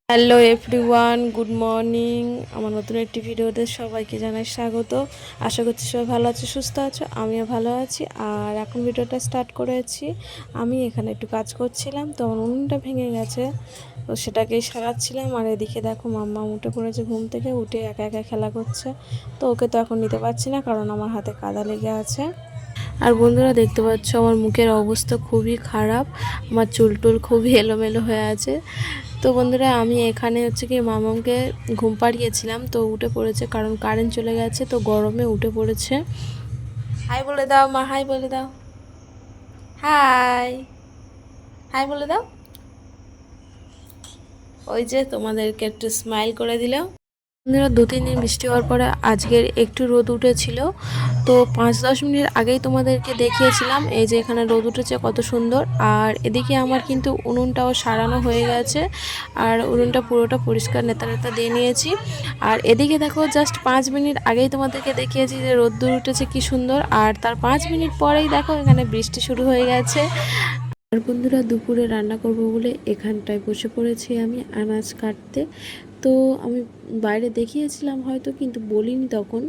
Hello everyone, good morning. আমার নতুন একটি ভিডিওতে সবাইকে জানাই স্বাগত। আশা করছি সবাই ভালো আছে, সুস্থ আছো, আমিও ভালো আছি। আর এখন ভিডিওটা স্টার্ট করেছি। আমি এখানে একটু কাজ করছিলাম, তো আমার উনুনটা ভেঙে গেছে, তো সেটাকেই সারাচ্ছিলাম। আর এদিকে দেখো মাম্মা উঠে পড়েছে, ঘুম থেকে উঠে একা একা খেলা করছে। তো ওকে তো এখন নিতে পারছি না, কারণ আমার হাতে কাদা লেগে আছে। আর বন্ধুরা দেখতে পাচ্ছ আমার মুখের অবস্থা খুবই খারাপ, আমার চুল টুল খুবই এলোমেলো হয়ে আছে। তো বন্ধুরা আমি এখানে হচ্ছে কি মামাকে ঘুম পাড়িয়েছিলাম, তো উঠে পড়েছে, কারণ কারেন্ট চলে গেছে, তো গরমে উঠে পড়েছে। হাই বলে দাও মা, হাই বলে দাও, হাই হাই বলে দাও। ওই যে তোমাদেরকে একটু স্মাইল করে দিল। বন্ধুরা 2-3 দিন বৃষ্টি হওয়ার পরে আজকের একটু রোদ উঠেছিল, তো 5-10 মিনিট আগেই তোমাদেরকে দেখিয়েছিলাম এই যে এখানে রোদ উঠেছে কত সুন্দর। আর এদিকে আমার কিন্তু উনুনটাও সারানো হয়ে গেছে, আর উনুনটা পুরোটা পরিষ্কার নেতা নেতা দিয়ে নিয়েছি। আর এদিকে দেখো জাস্ট 5 মিনিট আগেই তোমাদেরকে দেখিয়েছি যে রোদ্দুর উঠেছে কি সুন্দর, আর তার 5 মিনিট পরেই দেখো এখানে বৃষ্টি শুরু হয়ে গেছে। আর বন্ধুরা দুপুরে রান্না করব বলে এখানটায় বসে পড়েছি আমি আনাজ কাটতে। তো আমি বাইরে দেখিয়েছিলাম হয়তো, কিন্তু বলিনি তখন।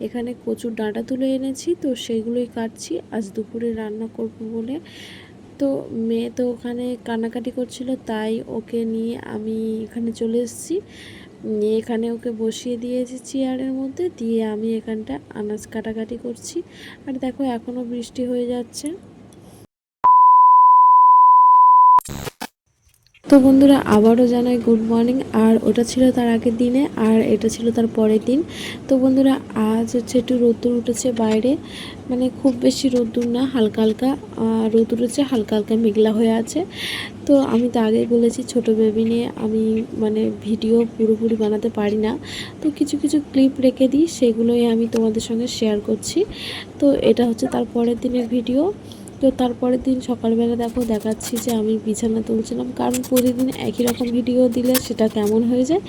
এখানে কচুর ডাঁটা তুলে এনেছি, তো সেইগুলোই কাটছি আজ দুপুরে রান্না করব বলে। তো মেয়ে তো ওখানে কান্নাকাটি করছিল, তাই ওকে নিয়ে আমি এখানে চলে এসেছি। নিয়ে এখানে ওকে বসিয়ে দিয়েছি চেয়ারের মধ্যে, দিয়ে আমি এখানটা আনাজ কাটাকাটি করছি। আর দেখো এখনও বৃষ্টি হয়ে যাচ্ছে। তো বন্ধুরা আবারও জানাই গুড মর্নিং। আর ওটা ছিল তার আগের দিনে, আর এটা ছিল তার পরের দিন। তো বন্ধুরা আজ হচ্ছে একটু রোদ্দুর উঠেছে বাইরে, মানে খুব বেশি রোদ্দুর না, হালকা হালকা রোদ উঠেছে, হালকা হালকা মেঘলা হয়ে আছে। তো আমি তো আগেই বলেছি ছোট বেবি নিয়ে আমি মানে ভিডিও পুরোপুরি বানাতে পারি না, তো কিছু কিছু ক্লিপ রেখে দিই, সেগুলোই আমি তোমাদের সঙ্গে শেয়ার করছি। তো এটা হচ্ছে তার পরের দিনের ভিডিও। তো তারপরের দিন সকালবেলা দেখো দেখাচ্ছি যে আমি বিছানা তুলছিলাম, কারণ প্রতিদিন একই রকম ভিডিও দিলে সেটা কেমন হয়ে যায়,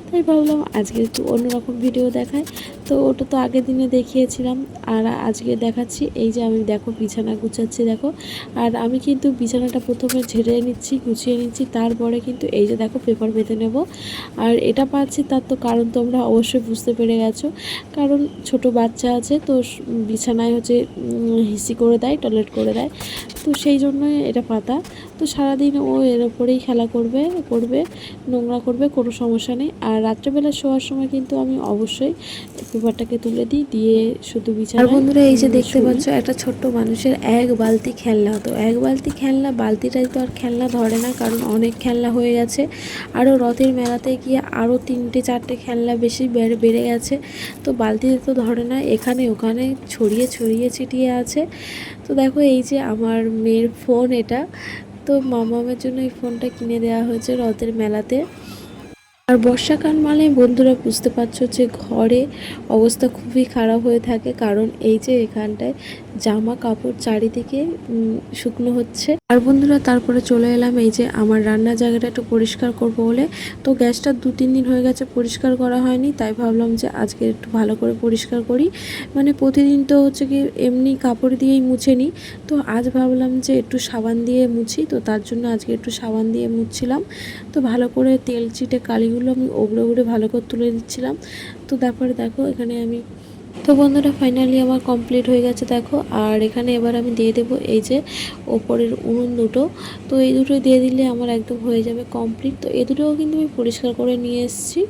তাই ভাবলাম আজকে একটু অন্যরকম ভিডিও দেখায়। তো ওটা তো আগের দিনে দেখিয়েছিলাম, আর আজকে দেখাচ্ছি এই যে আমি দেখো বিছানা গুছাচ্ছি দেখো। আর আমি কিন্তু বিছানাটা প্রথমে ঝেড়ে নিচ্ছি, গুছিয়ে নিচ্ছি, তারপরে কিন্তু এই যে দেখো পেপার পেতে নেব। আর এটা পাচ্ছি তার তো কারণ তোমরা অবশ্যই বুঝতে পেরে গেছো, কারণ ছোট বাচ্চা আছে, তো বিছানায় হচ্ছে হিসি করে দেয়, টয়লেট করে দেয়, তো সেই জন্যই এটা পাতা। তো সারাদিন ও এর ওপরেই খেলা করবে, নোংরা করবে, কোনো সমস্যা নেই। আর রাত্রেবেলা শোয়ার সময় কিন্তু আমি অবশ্যই পেপারটাকে তুলে দিই, দিয়ে শুধু বিছানায়। আর বন্ধুরা এই যে দেখতে পাচ্ছ একটা ছোট্ট মানুষের এক বালতি খেলনা হতো, এক বালতি খেলনা, বালতিটাই তো আর খেলনা ধরে না, কারণ অনেক খেলনা হয়ে গেছে। আরও রথের মেলাতে গিয়ে আরও 3-4টে খেলনা বেশি বেড়ে গেছে, তো বালতিতে তো ধরে না, এখানে ওখানে ছড়িয়ে ছড়িয়ে ছিটিয়ে আছে। তো দেখো এই যে আমার মেয়ের ফোন এটা, তো মামামের জন্য এই ফোনটা কিনে দেওয়া হয়েছে রথের মেলাতে। আর বর্ষাকাল মানে বন্ধুরা বুঝতে পারছো যে ঘরে অবস্থা খুবই খারাপ হয়ে থাকে, কারণ এই যে এখানটায় জামা কাপড় চারিদিকে শুকনো হচ্ছে। আর বন্ধুরা তারপরে চলে এলাম এই যে আমার রান্নার জায়গাটা একটু পরিষ্কার করব বলে। তো গ্যাসটা 2-3 দিন হয়ে গেছে পরিষ্কার করা হয়নি, তাই ভাবলাম যে আজকে একটু ভালো করে পরিষ্কার করি। মানে প্রতিদিন তো হচ্ছে কি এমনি কাপড় দিয়েই মুছে নিই, তো আজ ভাবলাম যে একটু সাবান দিয়ে মুছি, তো তার জন্য আজকে একটু সাবান দিয়ে মুছছিলাম। তো ভালো করে তেল চিটে কালিগুলো আমি ওগড়ে ওগড়ে ভালো করে তুলে দিচ্ছিলাম। তো তারপরে দেখো এখানে আমি, তো বন্ধুরা ফাইনালি আমার কমপ্লিট হয়ে গেছে দেখো। আর এখানে এবার আমি দিয়ে দেবো এই যে ওপরের উনুন দুটো, তো এই দুটো দিয়ে দিলে আমার একদম হয়ে যাবে কমপ্লিট। তো এই দুটোও কিন্তু আমি পরিষ্কার করে নিয়ে এসেছি।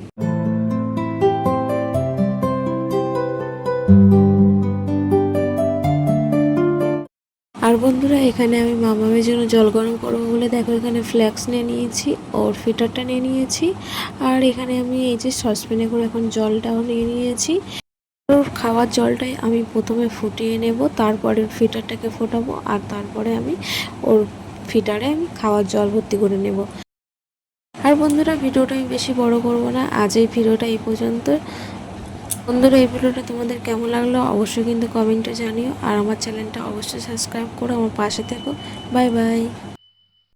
আর বন্ধুরা এখানে আমি মামামের জন্য জল গরম করবো বলে দেখো এখানে ফ্ল্যাক্স নিয়ে নিয়েছি, ওর ফিটারটা নিয়ে নিয়েছি। আর এখানে আমি এই যে সসপ্যানে করে এখন জলটাও নিয়ে নিয়েছি। ওর খাওয়ার জলটাই আমি প্রথমে ফুটিয়ে নেব, তারপরে ফিটারটাকে ফোটাবো, আর তারপরে আমি ওর ফিটারে আমি খাওয়ার জল ভর্তি করে নেব। আর বন্ধুরা ভিডিওটা আমি বেশি বড় করব না, আজ এই ভিডিওটা এই পর্যন্ত। বন্ধুরা এই ভিডিওটা তোমাদের কেমন লাগলো অবশ্যই কিন্তু কমেন্টে জানিও, আর আমার চ্যানেলটা অবশ্যই সাবস্ক্রাইব করো, আমার পাশে থেকো। Bye bye.